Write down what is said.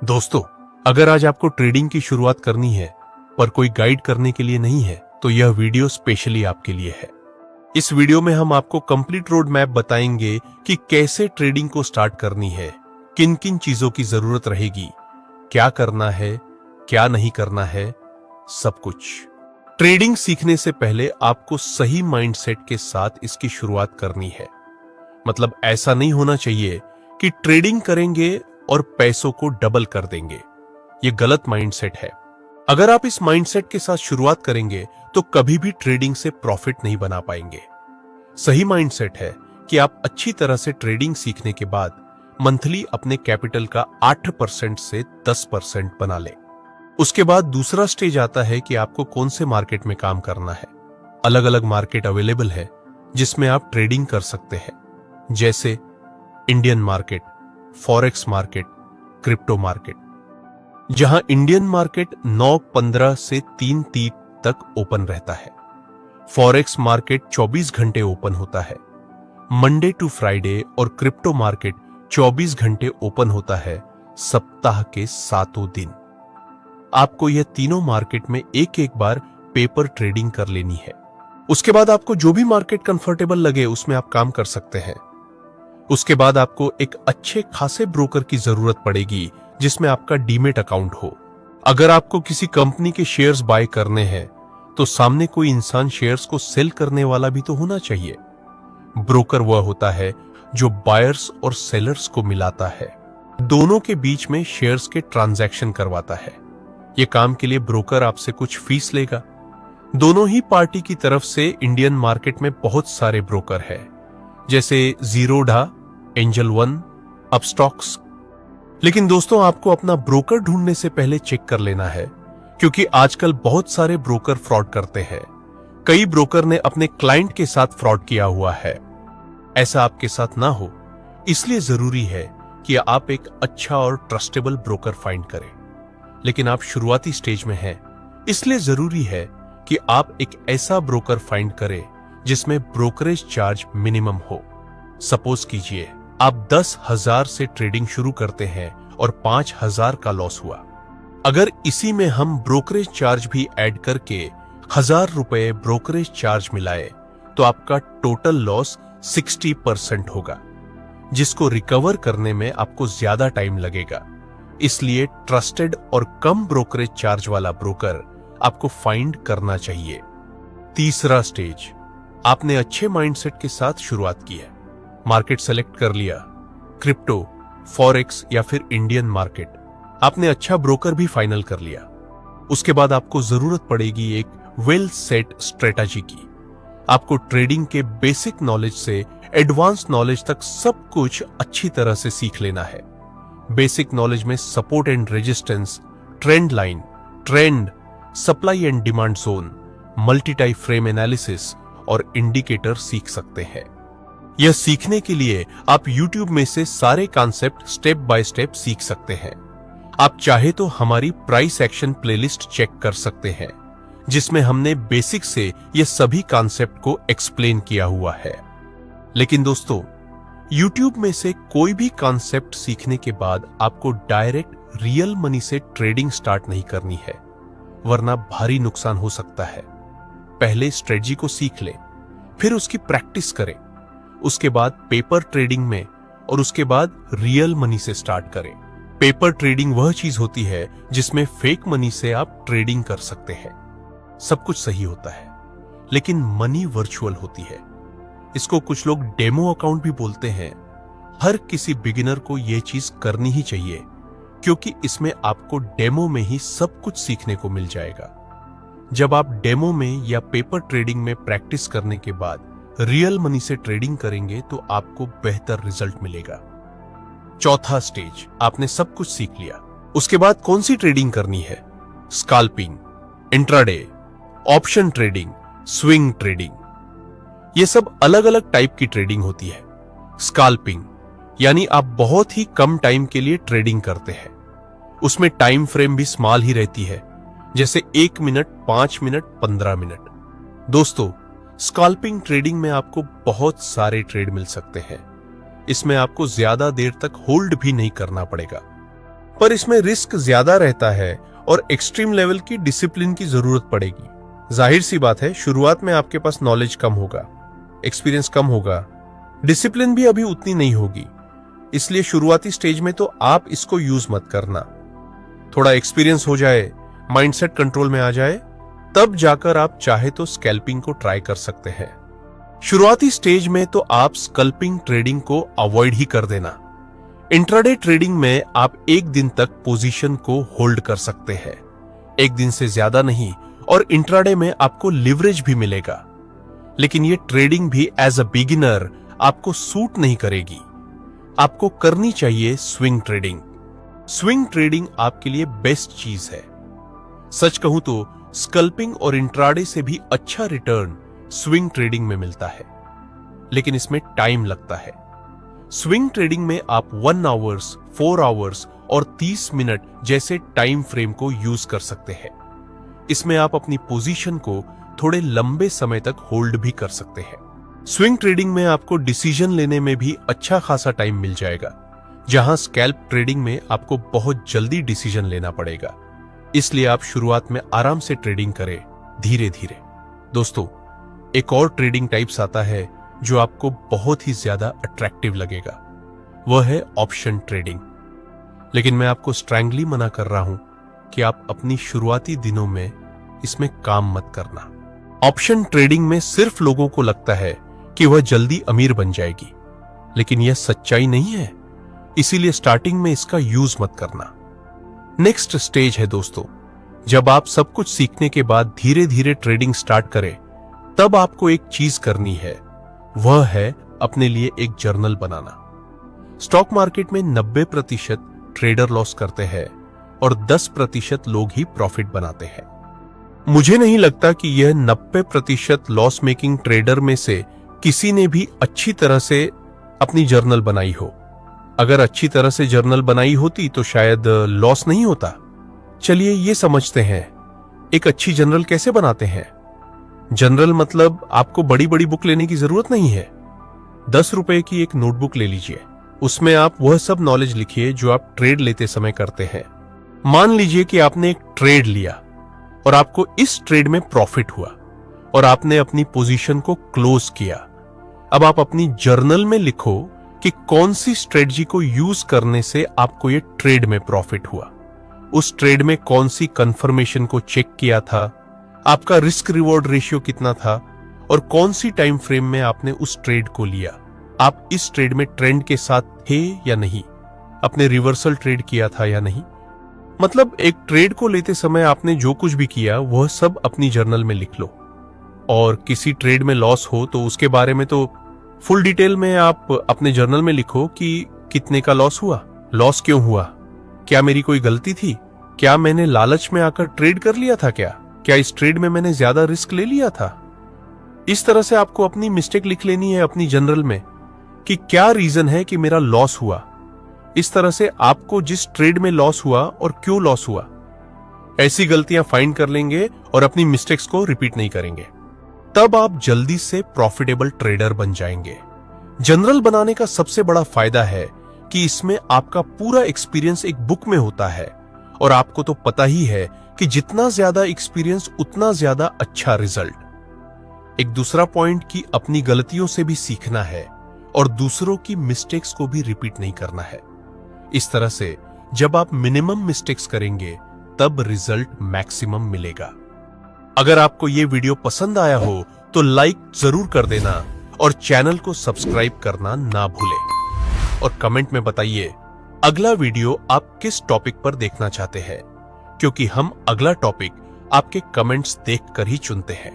दोस्तों, अगर आज आपको ट्रेडिंग की शुरुआत करनी है पर कोई गाइड करने के लिए नहीं है तो यह वीडियो स्पेशली आपके लिए है। इस वीडियो में हम आपको कंप्लीट रोड मैप बताएंगे कि कैसे ट्रेडिंग को स्टार्ट करनी है, किन किन चीजों की जरूरत रहेगी, क्या करना है, क्या नहीं करना है, सब कुछ। ट्रेडिंग सीखने से पहले आपको सही माइंडसेट के साथ इसकी शुरुआत करनी है। मतलब ऐसा नहीं होना चाहिए कि ट्रेडिंग करेंगे और पैसों को डबल कर देंगे। यह गलत माइंडसेट है। अगर आप इस माइंडसेट के साथ शुरुआत करेंगे तो कभी भी ट्रेडिंग से प्रॉफिट नहीं बना पाएंगे। सही माइंडसेट है कि आप अच्छी तरह से ट्रेडिंग सीखने के बाद मंथली अपने कैपिटल का 8% से 10% बना लें। उसके बाद दूसरा स्टेज आता है कि आपको कौन से मार्केट में काम करना है। अलग अलग मार्केट अवेलेबल है जिसमें आप ट्रेडिंग कर सकते हैं, जैसे Indian market, forex market, crypto market. जहां इंडियन मार्केट 9:15 से 3:30 तक ओपन रहता है। फॉरेक्स मार्केट 24 घंटे ओपन होता है। मंडे टू फ्राइडे और क्रिप्टो मार्केट 24 घंटे ओपन होता है, सप्ताह के 7 दिन। आपको यह तीनों मार्केट में एक एक बार पेपर ट्रेडिंग कर लेनी है। उसके बाद आपको जो भी मार्केट कंफर्टेबल लगे उसमें आप काम कर सकते हैं। उसके बाद आपको एक अच्छे खासे ब्रोकर की जरूरत पड़ेगी जिसमें आपका डीमेट अकाउंट हो। अगर आपको किसी कंपनी के शेयर्स बाय करने हैं तो सामने कोई इंसान शेयर्स को सेल करने वाला भी तो होना चाहिए। ब्रोकर वह होता है जो बायर्स और सेलर्स को मिलाता है, दोनों के बीच में शेयर्स के ट्रांजैक्शन करवाता है। यह काम के लिए ब्रोकर आपसे कुछ फीस लेगा। दोनों ही पार्टी की तरफ से इंडियन मार्केट में बहुत सारे ब्रोकर हैं, जैसे जीरोधा, एंजल वन, अपस्टॉक्स। लेकिन दोस्तों, आपको अपना ब्रोकर ढूंढने से पहले चेक कर लेना है, क्योंकि आजकल बहुत सारे ब्रोकर फ्रॉड करते हैं। कई ब्रोकर ने अपने क्लाइंट के साथ फ्रॉड किया हुआ है। ऐसा आपके साथ ना हो, इसलिए जरूरी है कि आप एक अच्छा और ट्रस्टेबल ब्रोकर फाइंड करें। लेकिन आप शुरुआती स्टेज में हैं, इसलिए जरूरी है कि आप एक ऐसा ब्रोकर फाइंड करें जिसमें ब्रोकरेज चार्ज मिनिमम हो। सपोज कीजिए आप 10,000 से ट्रेडिंग शुरू करते हैं और 5,000 का लॉस हुआ। अगर इसी में हम ब्रोकरेज चार्ज भी ऐड करके 1,000 रुपए ब्रोकरेज चार्ज मिलाए तो आपका टोटल लॉस 60% होगा, जिसको रिकवर करने में आपको ज्यादा टाइम लगेगा। इसलिए ट्रस्टेड और कम ब्रोकरेज चार्ज वाला ब्रोकर आपको फाइंड करना चाहिए। तीसरा स्टेज, आपने अच्छे माइंडसेट के साथ शुरुआत की है। मार्केट सेलेक्ट कर लिया, क्रिप्टो, फॉरेक्स या फिर इंडियन मार्केट। आपने अच्छा ब्रोकर भी फाइनल कर लिया। उसके बाद आपको जरूरत पड़ेगी एक वेल सेट स्ट्रेटजी की। आपको ट्रेडिंग के बेसिक नॉलेज से एडवांस नॉलेज तक सब कुछ अच्छी तरह से सीख लेना है। बेसिक नॉलेज में support and resistance, trend line, trend, supply and demand zone, multi type frame analysis और इंडिकेटर सीख सकते हैं। यह सीखने के लिए आप YouTube में से सारे कॉन्सेप्ट स्टेप बाय स्टेप सीख सकते हैं। आप चाहे तो हमारी प्राइस एक्शन प्लेलिस्ट चेक कर सकते हैं, जिसमें हमने बेसिक से ये सभी कॉन्सेप्ट को एक्सप्लेन किया हुआ है। लेकिन दोस्तों, YouTube में से कोई भी कॉन्सेप्ट सीखने के बाद आपको डायरेक्ट रियल मनी से ट्रेडिंग स्टार्ट नहीं करनी है, वरना भारी नुकसान हो सकता है। पहले स्ट्रेटजी को सीख लें, फिर उसकी प्रैक्टिस करें। उसके बाद पेपर ट्रेडिंग में और उसके बाद रियल मनी से स्टार्ट करें। पेपर ट्रेडिंग वह चीज होती है जिसमें फेक मनी से आप ट्रेडिंग कर सकते हैं। सब कुछ सही होता है, लेकिन मनी वर्चुअल होती है। इसको कुछ लोग डेमो अकाउंट भी बोलते हैं। हर किसी बिगिनर को यह चीज करनी ही चाहिए, क्योंकि इसमें आपको डेमो में ही सब कुछ सीखने को मिल जाएगा। जब आप डेमो में या पेपर ट्रेडिंग में प्रैक्टिस करने के बाद रियल मनी से ट्रेडिंग करेंगे तो आपको बेहतर रिजल्ट मिलेगा। चौथा स्टेज, आपने सब कुछ सीख लिया। उसके बाद कौन सी ट्रेडिंग करनी है? Scalping, intraday, option trading, swing trading. ये सब अलग अलग टाइप की ट्रेडिंग होती है। स्काल्पिंग यानी आप बहुत ही कम टाइम के लिए ट्रेडिंग करते हैं। उसमें टाइम फ्रेम भी स्मॉल ही रहती है, जैसे 1 मिनट, 5 मिनट, 15 मिनट। दोस्तों, स्काल्पिंग ट्रेडिंग में आपको बहुत सारे ट्रेड मिल सकते हैं। इसमें आपको ज्यादा देर तक होल्ड भी नहीं करना पड़ेगा। पर इसमें रिस्क ज्यादा रहता है और एक्सट्रीम लेवल की डिसिप्लिन की जरूरत पड़ेगी। जाहिर सी बात है, शुरुआत में आपके पास नॉलेज कम होगा, एक्सपीरियंस कम होगा, डिसिप्लिन भी अभी उतनी नहीं होगी। इसलिए शुरुआती स्टेज में तो आप इसको यूज मत करना। थोड़ा एक्सपीरियंस हो जाए, माइंडसेट कंट्रोल में आ जाए, तब जाकर आप चाहे तो स्कैल्पिंग को ट्राई कर सकते हैं। शुरुआती स्टेज में तो आप स्कल्पिंग ट्रेडिंग को अवॉइड ही कर देना। इंट्राडे ट्रेडिंग में आप एक दिन तक पोजीशन को होल्ड कर सकते हैं, एक दिन से ज्यादा नहीं, और इंट्राडे में आपको लिवरेज भी मिलेगा। लेकिन ये ट्रेडिंग भी एज अ बिगिनर आपको सूट नहीं करेगी। आपको करनी चाहिए स्विंग ट्रेडिंग। स्विंग ट्रेडिंग आपके लिए बेस्ट चीज है। सच कहूं तो स्कल्पिंग और इंट्राडे से भी अच्छा रिटर्न स्विंग ट्रेडिंग में मिलता है, लेकिन इसमें टाइम लगता है। स्विंग ट्रेडिंग में आप 1 आवर्स, 4 आवर्स और 30 मिनट जैसे टाइम फ्रेम को यूज कर सकते हैं। इसमें आप अपनी पोजीशन को थोड़े लंबे समय तक होल्ड भी कर सकते हैं। स्विंग ट्रेडिंग में आपको डिसीजन लेने में भी अच्छा खासा टाइम मिल जाएगा, जहां स्कैल्प ट्रेडिंग में आपको बहुत जल्दी डिसीजन लेना पड़ेगा। इसलिए आप शुरुआत में आराम से ट्रेडिंग करें, धीरे धीरे। दोस्तों, एक और ट्रेडिंग टाइप्स आता है जो आपको बहुत ही ज्यादा अट्रैक्टिव लगेगा, वह है ऑप्शन ट्रेडिंग। लेकिन मैं आपको स्ट्रांगली मना कर रहा हूं कि आप अपनी शुरुआती दिनों में इसमें काम मत करना। ऑप्शन ट्रेडिंग में सिर्फ लोगों को लगता है कि वह जल्दी अमीर बन जाएगी, लेकिन यह सच्चाई नहीं है। इसीलिए स्टार्टिंग में इसका यूज मत करना। नेक्स्ट स्टेज है दोस्तों, जब आप सब कुछ सीखने के बाद धीरे धीरे ट्रेडिंग स्टार्ट करें, तब आपको एक चीज करनी है, वह है अपने लिए एक जर्नल बनाना। स्टॉक मार्केट में 90% ट्रेडर लॉस करते हैं और 10% लोग ही प्रॉफिट बनाते हैं। मुझे नहीं लगता कि यह 90% लॉस मेकिंग ट्रेडर में से किसी ने भी अच्छी तरह से अपनी जर्नल बनाई हो। अगर अच्छी तरह से जर्नल बनाई होती तो शायद लॉस नहीं होता। चलिए ये समझते हैं, एक अच्छी जर्नल कैसे बनाते हैं। जनरल मतलब आपको बड़ी बड़ी बुक लेने की जरूरत नहीं है। 10 रुपए की एक नोटबुक ले लीजिए, उसमें आप वह सब नॉलेज लिखिए जो आप ट्रेड लेते समय करते हैं। मान लीजिए कि आपने एक ट्रेड लिया और आपको इस ट्रेड में प्रॉफिट हुआ और आपने अपनी पोजीशन को क्लोज किया। अब आप अपनी जर्नल में लिखो कि कौन सी स्ट्रेटजी को यूज करने से आपको ये ट्रेड में प्रॉफिट हुआ, उस ट्रेड में कौन सी कंफर्मेशन को चेक किया था, आपका रिस्क रिवॉर्ड रेशियो कितना था और कौन सी टाइम फ्रेम में आपने उस ट्रेड को लिया। आप इस ट्रेड में ट्रेंड के साथ थे या नहीं, आपने रिवर्सल ट्रेड किया था या नहीं। मतलब एक ट्रेड को लेते समय आपने जो कुछ भी किया वह सब अपनी जर्नल में लिख लो। और किसी ट्रेड में लॉस हो तो उसके बारे में तो फुल डिटेल में आप अपने जर्नल में लिखो कि कितने का लॉस हुआ, लॉस क्यों हुआ, क्या मेरी कोई गलती थी, क्या मैंने लालच में आकर ट्रेड कर लिया था, क्या इस ट्रेड में मैंने ज्यादा रिस्क ले लिया था। इस तरह से आपको अपनी मिस्टेक लिख लेनी है अपनी जर्नल में कि क्या रीजन है कि मेरा लॉस हुआ। इस तरह से आपको जिस ट्रेड में लॉस हुआ और क्यों लॉस हुआ, ऐसी गलतियां फाइंड कर लेंगे और अपनी मिस्टेक्स को रिपीट नहीं करेंगे। तब आप जल्दी से प्रॉफिटेबल ट्रेडर बन जाएंगे। जनरल बनाने का सबसे बड़ा फायदा है कि इसमें आपका पूरा एक्सपीरियंस एक बुक में होता है और आपको तो पता ही है कि जितना ज्यादा एक्सपीरियंस उतना ज्यादा अच्छा रिजल्ट। एक दूसरा पॉइंट कि अपनी गलतियों से भी सीखना है और दूसरों की मिस्टेक्स को भी रिपीट नहीं करना है। इस तरह से जब आप मिनिमम मिस्टेक्स करेंगे तब रिजल्ट मैक्सिमम मिलेगा। अगर आपको यह वीडियो पसंद आया हो तो लाइक जरूर कर देना और चैनल को सब्सक्राइब करना ना भूलें। और कमेंट में बताइए अगला वीडियो आप किस टॉपिक पर देखना चाहते हैं, क्योंकि हम अगला टॉपिक आपके कमेंट्स देखकर ही चुनते हैं।